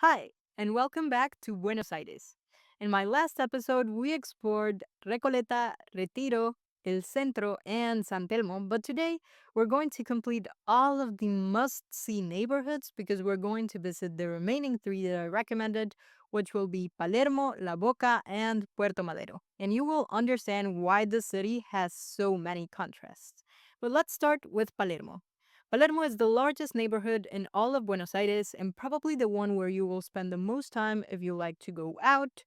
Hi, and welcome back to Buenos Aires. In my last episode, we explored Recoleta, Retiro, El Centro, and San Telmo, but today we're going to complete all of the must see neighborhoods because we're going to visit the remaining three that I recommended, which will be Palermo, La Boca, and Puerto Madero. And you will understand why the city has so many contrasts. But let's start with Palermo. Palermo is the largest neighborhood in all of Buenos Aires and probably the one where you will spend the most time if you like to go out,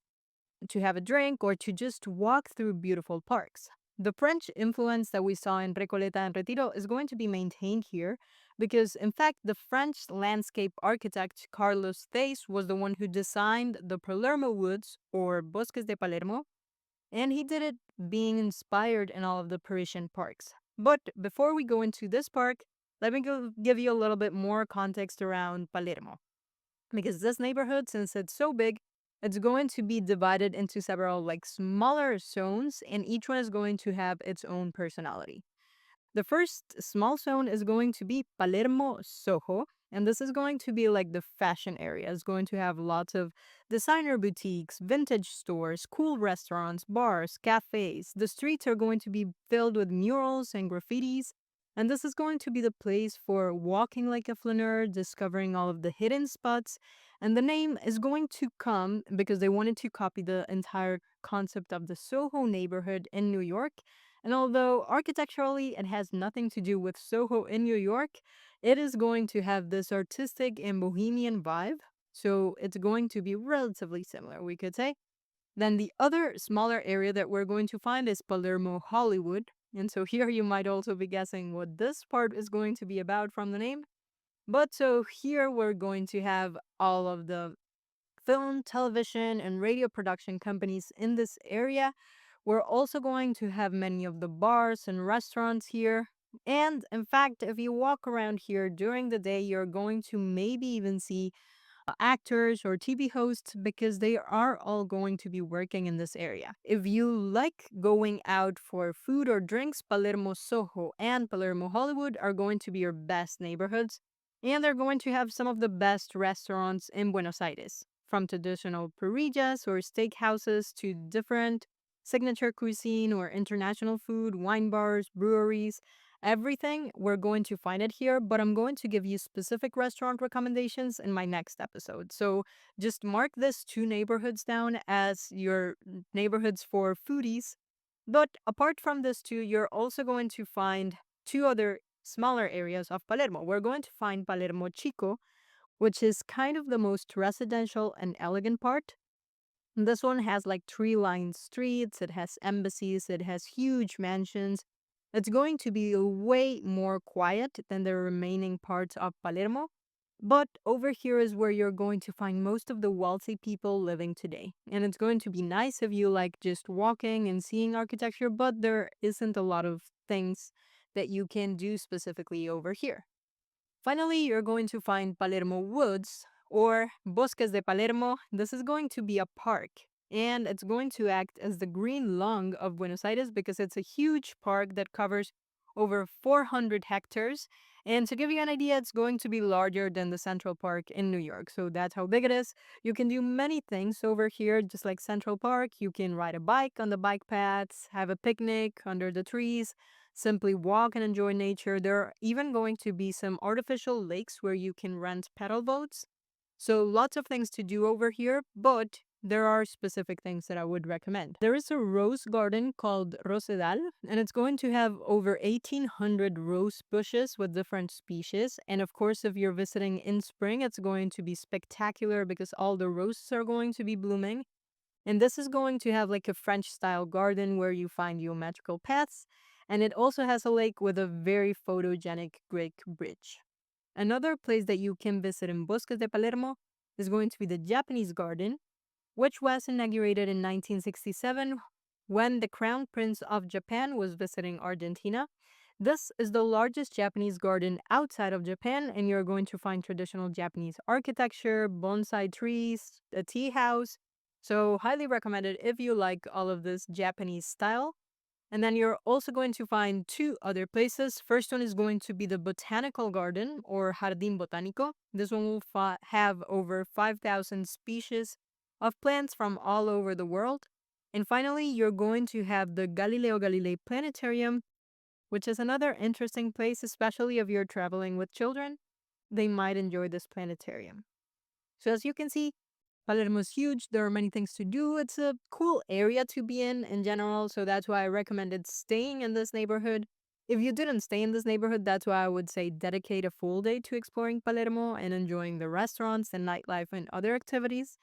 to have a drink, or to just walk through beautiful parks. The French influence that we saw in Recoleta and Retiro is going to be maintained here because, in fact, the French landscape architect Carlos Theis was the one who designed the Palermo Woods or Bosques de Palermo, and he did it being inspired in all of the Parisian parks. But before we go into this park, let me give you a little bit more context around Palermo. Because this neighborhood, since it's so big, it's going to be divided into several smaller zones, and each one is going to have its own personality. The first small zone is going to be Palermo Soho, and this is going to be like the fashion area. It's going to have lots of designer boutiques, vintage stores, cool restaurants, bars, cafes. The streets are going to be filled with murals and graffitis, and this is going to be the place for walking like a flaneur, discovering all of the hidden spots. And the name is going to come because they wanted to copy the entire concept of the Soho neighborhood in New York, and although architecturally it has nothing to do with Soho in New York, it is going to have this artistic and bohemian vibe. So it's going to be relatively similar, we could say. Then the other smaller area that we're going to find is Palermo Hollywood. And so here you might also be guessing what this part is going to be about from the name. But so here we're going to have all of the film, television, and radio production companies in this area. We're also going to have many of the bars and restaurants here. And in fact, if you walk around here during the day, you're going to maybe even see actors or TV hosts because they are all going to be working in this area. If you like going out for food or drinks, Palermo Soho and Palermo Hollywood are going to be your best neighborhoods. And they're going to have some of the best restaurants in Buenos Aires, from traditional parrillas or steakhouses to different signature cuisine or international food, wine bars, breweries. Everything, we're going to find it here, but I'm going to give you specific restaurant recommendations in my next episode. So just mark this two neighborhoods down as your neighborhoods for foodies. But apart from this two, you're also going to find two other smaller areas of Palermo. We're going to find Palermo Chico, which is kind of the most residential and elegant part. This one has like tree-lined streets, it has embassies, it has huge mansions. It's going to be way more quiet than the remaining parts of Palermo. But over here is where you're going to find most of the wealthy people living today. And it's going to be nice if you like just walking and seeing architecture, but there isn't a lot of things that you can do specifically over here. Finally, you're going to find Palermo Woods or Bosques de Palermo. This is going to be a park, and it's going to act as the green lung of Buenos Aires because it's a huge park that covers over 400 hectares. And to give you an idea, it's going to be larger than the Central Park in New York. So that's how big it is. You can do many things over here, just like Central Park. You can ride a bike on the bike paths, have a picnic under the trees, simply walk and enjoy nature. There are even going to be some artificial lakes where you can rent pedal boats. So lots of things to do over here, but there are specific things that I would recommend. There is a rose garden called Rosedal, and it's going to have over 1,800 rose bushes with different species. And of course, if you're visiting in spring, it's going to be spectacular because all the roses are going to be blooming. And this is going to have like a French style garden where you find geometrical paths. And it also has a lake with a very photogenic Greek bridge. Another place that you can visit in Bosques de Palermo is going to be the Japanese garden, which was inaugurated in 1967 when the Crown Prince of Japan was visiting Argentina. This is the largest Japanese garden outside of Japan, and you're going to find traditional Japanese architecture, bonsai trees, a tea house. So, highly recommended if you like all of this Japanese style. And then you're also going to find two other places. First one is going to be the Botanical Garden or Jardín Botánico. This one will have over 5,000 species of plants from all over the world. And finally, you're going to have the Galileo Galilei Planetarium, which is another interesting place, especially if you're traveling with children. They might enjoy this planetarium. So, as you can see, Palermo is huge. There are many things to do. It's a cool area to be in general. So that's why I recommended staying in this neighborhood. If you didn't stay in this neighborhood, that's why I would say dedicate a full day to exploring Palermo and enjoying the restaurants and nightlife and other activities.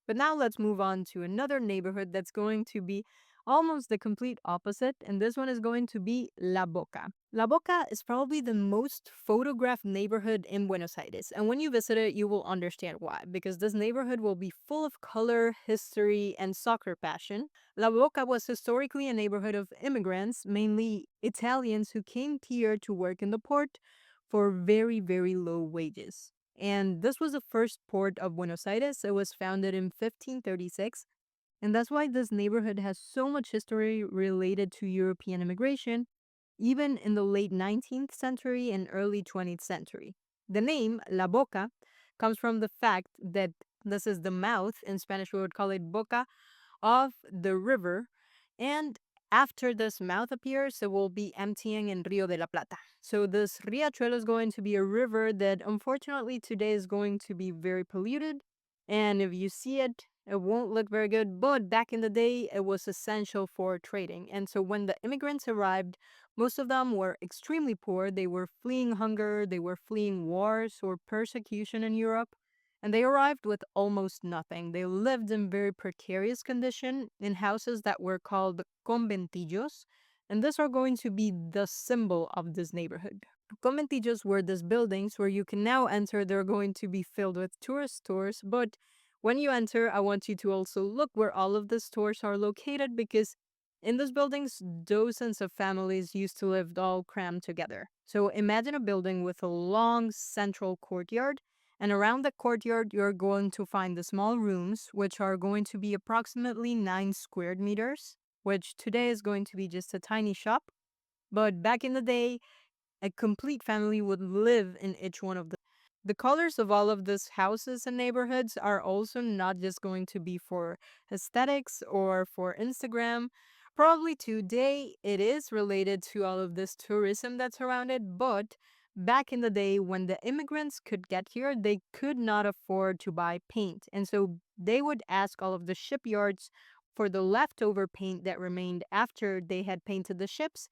But now let's move on to another neighborhood that's going to be almost the complete opposite. And this one is going to be La Boca. La Boca is probably the most photographed neighborhood in Buenos Aires. And when you visit it, you will understand why. Because this neighborhood will be full of color, history, and soccer passion. La Boca was historically a neighborhood of immigrants, mainly Italians who came here to work in the port for very, very low wages. And this was the first port of Buenos Aires. It was founded in 1536. And that's why this neighborhood has so much history related to European immigration, even in the late 19th century and early 20th century. The name La Boca comes from the fact that this is the mouth, in Spanish we would call it boca, of the river. And after this mouth appears, it will be emptying in Rio de la Plata. So this riachuelo is going to be a river that unfortunately today is going to be very polluted. And if you see it, it won't look very good. But back in the day, it was essential for trading. And so when the immigrants arrived, most of them were extremely poor. They were fleeing hunger, they were fleeing wars or persecution in Europe. And they arrived with almost nothing. They lived in very precarious condition in houses that were called conventillos, and these are going to be the symbol of this neighborhood. Conventillos were these buildings where you can now enter. They're going to be filled with tourist stores, but when you enter, I want you to also look where all of the stores are located because in those buildings, dozens of families used to live all crammed together. So imagine a building with a long central courtyard, and around the courtyard, you're going to find the small rooms, which are going to be approximately 9 square meters, which today is going to be just a tiny shop. But back in the day, a complete family would live in each one of the. The colors of all of these houses and neighborhoods are also not just going to be for aesthetics or for Instagram. Probably today it is related to all of this tourism that's around it, but back in the day when the immigrants could get here, they could not afford to buy paint. And so they would ask all of the shipyards for the leftover paint that remained after they had painted the ships,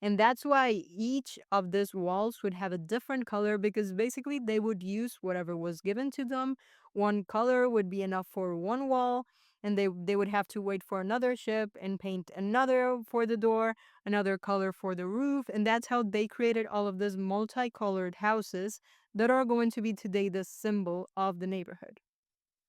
and that's why each of these walls would have a different color because basically they would use whatever was given to them. One color would be enough for one wall, and they would have to wait for another ship and paint another for the door, another color for the roof. And that's how they created all of these multicolored houses that are going to be today the symbol of the neighborhood.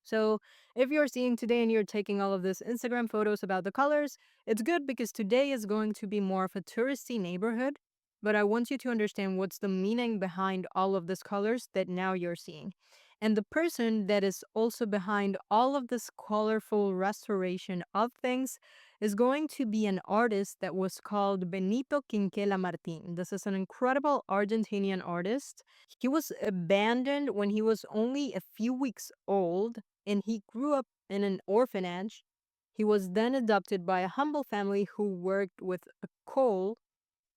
So if you're seeing today and you're taking all of this Instagram photos about the colors, it's good because today is going to be more of a touristy neighborhood. But I want you to understand what's the meaning behind all of these colors that now you're seeing. And the person that is also behind all of this colorful restoration of things is going to be an artist that was called Benito Quinquela Martín. This is an incredible Argentinian artist. He was abandoned when he was only a few weeks old and he grew up in an orphanage. He was then adopted by a humble family who worked with coal,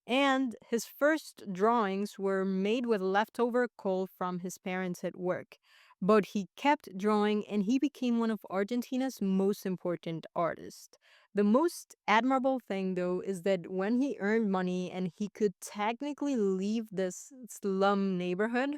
and his first drawings were made with leftover coal from his parents at work. But he kept drawing and he became one of Argentina's most important artists. The most admirable thing, though, is that when he earned money and he could technically leave this slum neighborhood,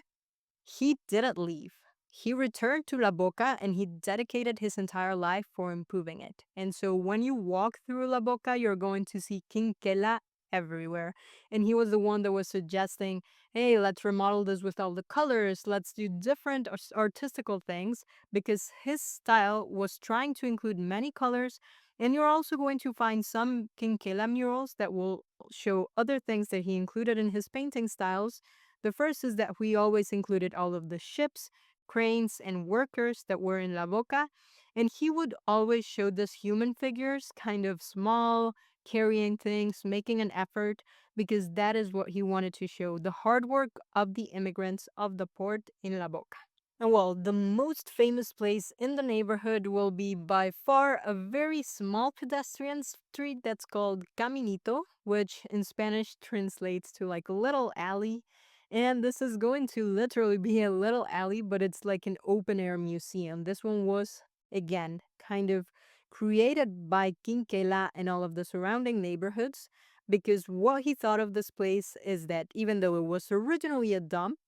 he didn't leave. He returned to La Boca and he dedicated his entire life for improving it. And so when you walk through La Boca, you're going to see Quinquela everywhere. And he was the one that was suggesting, hey, let's remodel this with all the colors. Let's do different artistical things because his style was trying to include many colors. And you're also going to find some Quinquela murals that will show other things that he included in his painting styles. The first is that we always included all of the ships, cranes, and workers that were in La Boca, and he would always show these human figures, kind of small, carrying things, making an effort, because that is what he wanted to show, the hard work of the immigrants of the port in La Boca. And well, the most famous place in the neighborhood will be by far a very small pedestrian street that's called Caminito, which in Spanish translates to like little alley. And this is going to literally be a little alley, but it's like an open air museum. This one was, again, kind of created by Quinquela and all of the surrounding neighborhoods, because what he thought of this place is that even though it was originally a dump,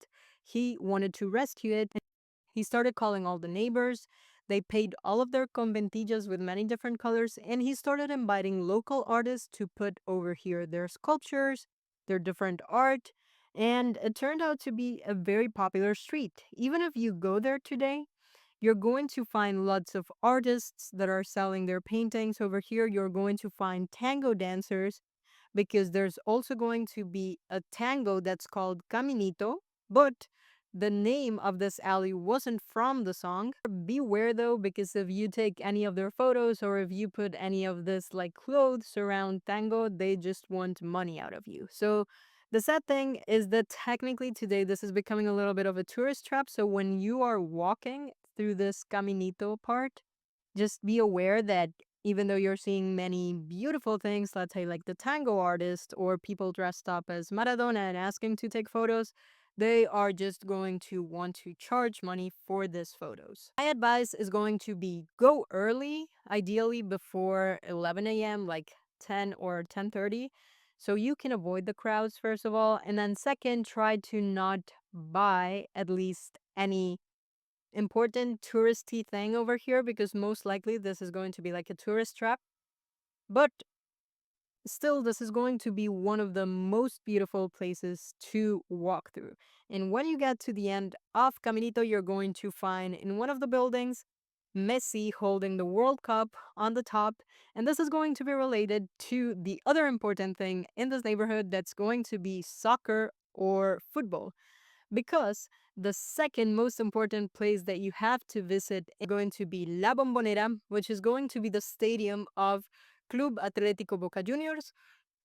he wanted to rescue it. He started calling all the neighbors. They paid all of their conventillas with many different colors, and he started inviting local artists to put over here their sculptures, their different art, and it turned out to be a very popular street. Even if you go there today, you're going to find lots of artists that are selling their paintings over here. You're going to find tango dancers because there's also going to be a tango that's called Caminito, but the name of this alley wasn't from the song. Beware though, because if you take any of their photos or if you put any of this like clothes around tango, they just want money out of you. So the sad thing is that technically today this is becoming a little bit of a tourist trap. So when you are walking through this Caminito part, just be aware that even though you're seeing many beautiful things, let's say like the tango artist or people dressed up as Maradona and asking to take photos, they are just going to want to charge money for these photos. My advice is going to be go early, ideally before 11 a.m., like 10 or 10:30, so you can avoid the crowds first of all, and then second, try to not buy at least any important touristy thing over here because most likely this is going to be like a tourist trap. But still, this is going to be one of the most beautiful places to walk through. And when you get to the end of Caminito, you're going to find in one of the buildings Messi holding the World Cup on the top. And this is going to be related to the other important thing in this neighborhood that's going to be soccer or football, because the second most important place that you have to visit is going to be La Bombonera, which is going to be the stadium of Club Atlético Boca Juniors,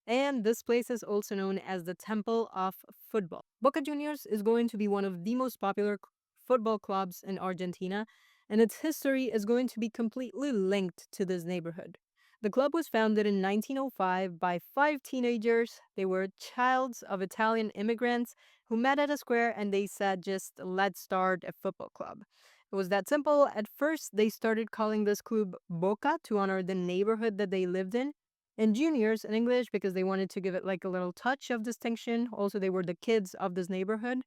and this place is also known as the Temple of Football. Boca Juniors is going to be one of the most popular football clubs in Argentina, and its history is going to be completely linked to this neighborhood. The club was founded in 1905 by five teenagers. They were childs of Italian immigrants who met at a square and they said, just let's start a football club. It was that simple. At first, they started calling this club Boca to honor the neighborhood that they lived in, and juniors in English because they wanted to give it like a little touch of distinction. Also, they were the kids of this neighborhood.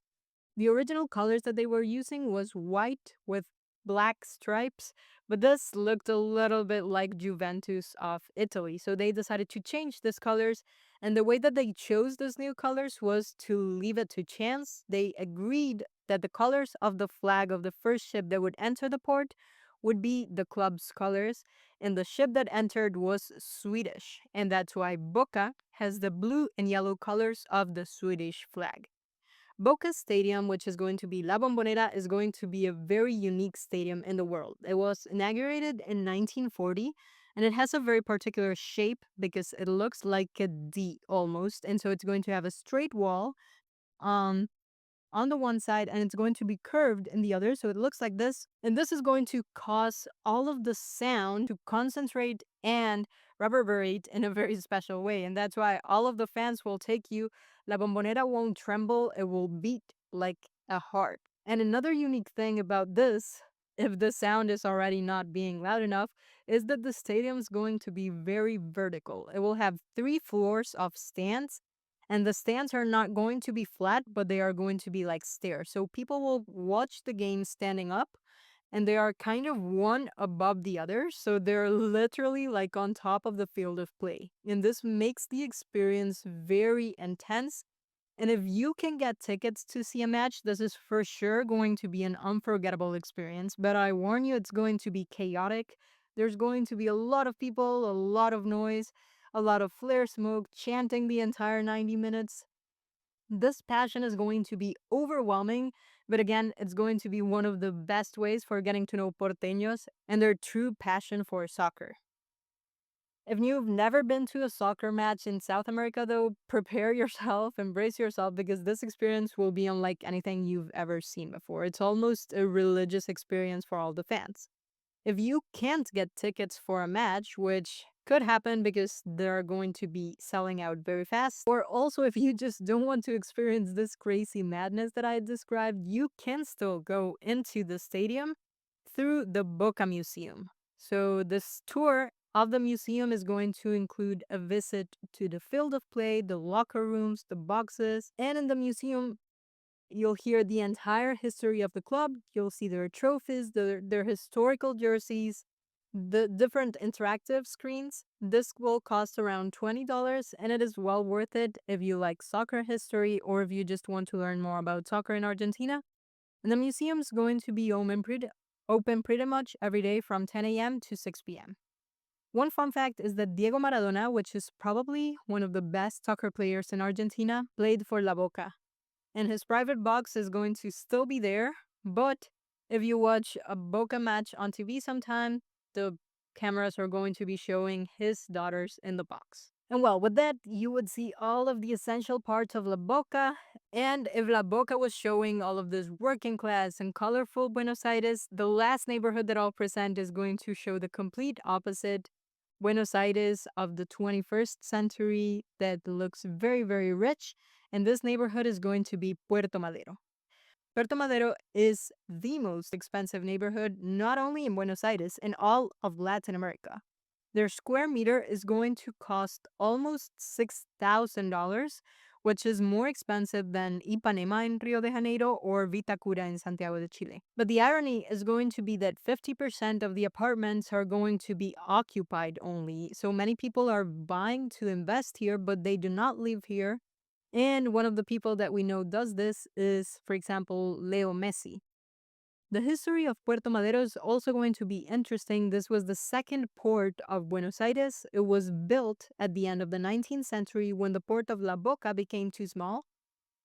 The original colors that they were using was white with black stripes, but this looked a little bit like Juventus of Italy. So they decided to change these colors, and the way that they chose those new colors was to leave it to chance. They agreed that the colors of the flag of the first ship that would enter the port would be the club's colors, and the ship that entered was Swedish, and that's why Boca has the blue and yellow colors of the Swedish flag. Boca Stadium, which is going to be La Bombonera, is going to be a very unique stadium in the world. It was inaugurated in 1940, and it has a very particular shape because it looks like a D almost, and so it's going to have a straight wall. Um, on the one side and it's going to be curved in the other. So it looks like this. And this is going to cause all of the sound to concentrate and reverberate in a very special way. And that's why all of the fans will take you. La Bombonera won't tremble, it will beat like a heart. And another unique thing about this, if the sound is already not being loud enough, is that the stadium is going to be very vertical. It will have three floors of stands, and the stands are not going to be flat, but they are going to be like stairs. So people will watch the game standing up, and they are kind of one above the other. So they're literally like on top of the field of play. And this makes the experience very intense. And if you can get tickets to see a match, this is for sure going to be an unforgettable experience. But I warn you, it's going to be chaotic. There's going to be a lot of people, a lot of noise, a lot of flare smoke, chanting the entire 90 minutes. This passion is going to be overwhelming, but again, it's going to be one of the best ways for getting to know porteños and their true passion for soccer. If you've never been to a soccer match in South America, though, prepare yourself, embrace yourself, because this experience will be unlike anything you've ever seen before. It's almost a religious experience for all the fans. If you can't get tickets for a match, which could happen because they're going to be selling out very fast, or also if you just don't want to experience this crazy madness that I described, you can still go into the stadium through the Boca Museum. So, this tour of the museum is going to include a visit to the field of play, the locker rooms, the boxes, and in the museum, you'll hear the entire history of the club. You'll see their trophies, their historical jerseys, the different interactive screens. This will cost around $20, and it is well worth it if you like soccer history or if you just want to learn more about soccer in Argentina. And the museum's going to be open pretty much every day from 10 a.m. to 6 p.m. One fun fact is that Diego Maradona, which is probably one of the best soccer players in Argentina, played for La Boca, and his private box is going to still be there. But if you watch a Boca match on TV sometime, the cameras are going to be showing his daughters in the box. And well, with that, you would see all of the essential parts of La Boca. And if La Boca was showing all of this working class and colorful Buenos Aires, the last neighborhood that I'll present is going to show the complete opposite. Buenos Aires of the 21st century that looks very, very rich, and this neighborhood is going to be Puerto Madero. Puerto Madero is the most expensive neighborhood, not only in Buenos Aires, in all of Latin America. Their square meter is going to cost almost $6,000, which is more expensive than Ipanema in Rio de Janeiro or Vitacura in Santiago de Chile. But the irony is going to be that 50% of the apartments are going to be occupied only. So many people are buying to invest here, but they do not live here. And one of the people that we know does this is, for example, Leo Messi. The history of Puerto Madero is also going to be interesting. This was the second port of Buenos Aires. It was built at the end of the 19th century when the port of La Boca became too small.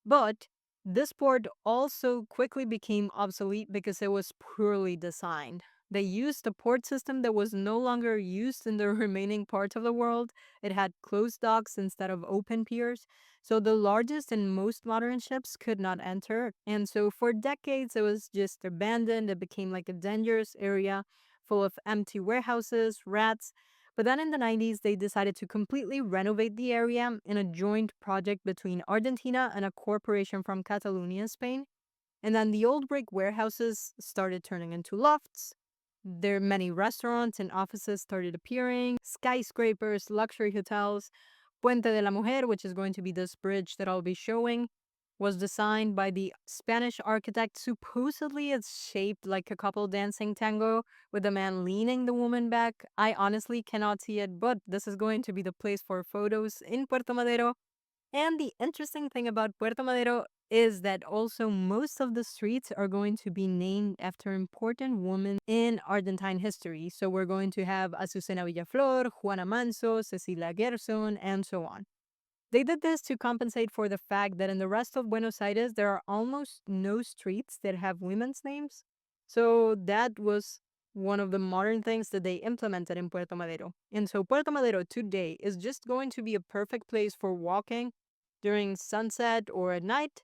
But this port also quickly became obsolete because it was poorly designed. They used a port system that was no longer used in the remaining parts of the world. It had closed docks instead of open piers. So the largest and most modern ships could not enter. And so for decades, it was just abandoned. It became like a dangerous area full of empty warehouses, rats. But then in the 90s, they decided to completely renovate the area in a joint project between Argentina and a corporation from Catalonia, Spain. And then the old brick warehouses started turning into lofts. There many restaurants and offices started appearing, skyscrapers, luxury hotels. Puente de la Mujer, which is going to be this bridge that I'll be showing, was designed by the Spanish architect. Supposedly, it's shaped like a couple dancing tango with a man leaning the woman back. I honestly cannot see it, but this is going to be the place for photos in Puerto Madero. And the interesting thing about Puerto Madero is that also most of the streets are going to be named after important women in Argentine history. So we're going to have Azucena Villaflor, Juana Manso, Cecilia Gerson, and so on. They did this to compensate for the fact that in the rest of Buenos Aires, there are almost no streets that have women's names. So that was one of the modern things that they implemented in Puerto Madero. And so Puerto Madero today is just going to be a perfect place for walking during sunset or at night.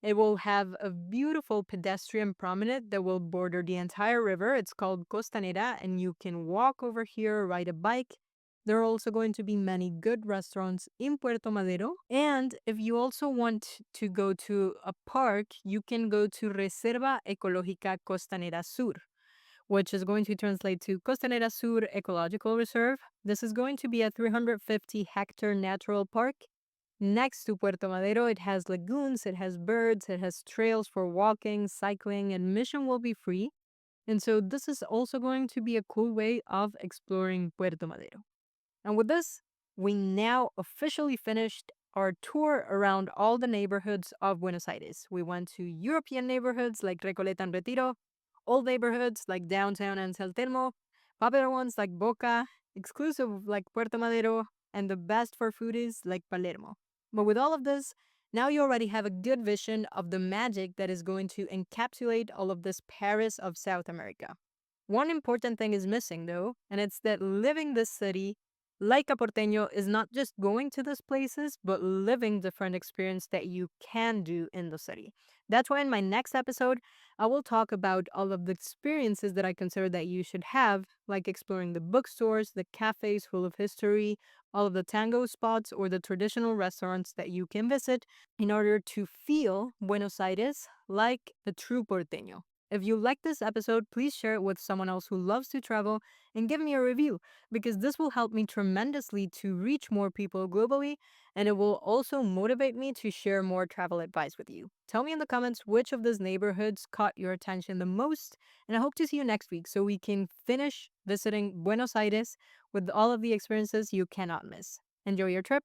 It will have a beautiful pedestrian promenade that will border the entire river. It's called Costanera, and you can walk over here, ride a bike. There are also going to be many good restaurants in Puerto Madero. And if you also want to go to a park, you can go to Reserva Ecológica Costanera Sur, which is going to translate to Costanera Sur Ecological Reserve. This is going to be a 350-hectare natural park. Next to Puerto Madero, it has lagoons, it has birds, it has trails for walking, cycling. Admission will be free. And so this is also going to be a cool way of exploring Puerto Madero. And with this, we now officially finished our tour around all the neighborhoods of Buenos Aires. We went to European neighborhoods like Recoleta and Retiro, old neighborhoods like downtown and San Telmo, popular ones like Boca, exclusive like Puerto Madero, and the best for foodies like Palermo. But with all of this, now you already have a good vision of the magic that is going to encapsulate all of this Paris of South America. One important thing is missing though, and it's that living this city, Like a porteño is not just going to these places, but living different experience that you can do in the city. That's why in my next episode, I will talk about all of the experiences that I consider that you should have, like exploring the bookstores, the cafes full of history, all of the tango spots, or the traditional restaurants that you can visit in order to feel Buenos Aires like a true porteño. If you like this episode, please share it with someone else who loves to travel and give me a review because this will help me tremendously to reach more people globally and it will also motivate me to share more travel advice with you. Tell me in the comments which of these neighborhoods caught your attention the most, and I hope to see you next week so we can finish visiting Buenos Aires with all of the experiences you cannot miss. Enjoy your trip.